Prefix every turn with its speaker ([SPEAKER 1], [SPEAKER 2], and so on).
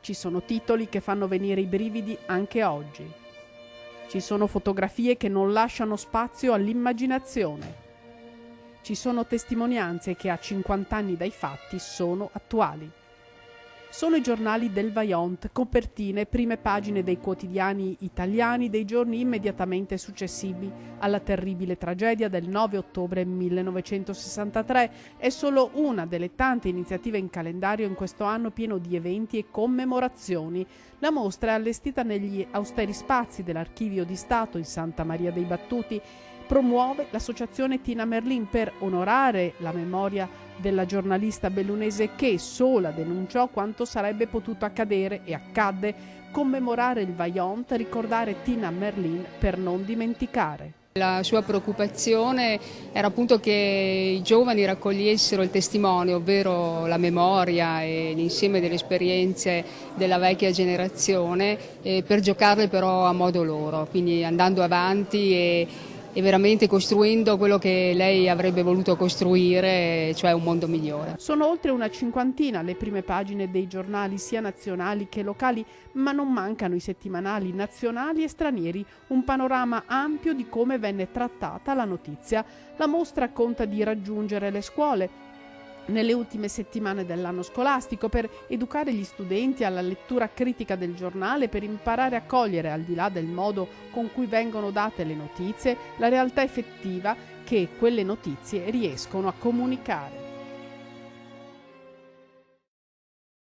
[SPEAKER 1] Ci sono titoli che fanno venire i brividi anche oggi. Ci sono fotografie che non lasciano spazio all'immaginazione. Ci sono testimonianze che a 50 anni dai fatti sono attuali. Sono i giornali del Vaillant, copertine, prime pagine dei quotidiani italiani dei giorni immediatamente successivi alla terribile tragedia del 9 ottobre 1963. È solo una delle tante iniziative in calendario in questo anno pieno di eventi e commemorazioni. La mostra è allestita negli austeri spazi dell'Archivio di Stato in Santa Maria dei Battuti. Promuove l'associazione Tina Merlin per onorare la memoria della giornalista bellunese che sola denunciò quanto sarebbe potuto accadere e accadde, commemorare il Vaillant, ricordare Tina Merlin per non dimenticare.
[SPEAKER 2] La sua preoccupazione era appunto che i giovani raccogliessero il testimone, ovvero la memoria e l'insieme delle esperienze della vecchia generazione, per giocarle però a modo loro, quindi andando avanti e veramente costruendo quello che lei avrebbe voluto costruire, cioè un mondo migliore.
[SPEAKER 1] Sono oltre una cinquantina le prime pagine dei giornali sia nazionali che locali, ma non mancano i settimanali nazionali e stranieri, un panorama ampio di come venne trattata la notizia. La mostra conta di raggiungere le scuole nelle ultime settimane dell'anno scolastico per educare gli studenti alla lettura critica del giornale, per imparare a cogliere, al di là del modo con cui vengono date le notizie, la realtà effettiva che quelle notizie riescono a comunicare.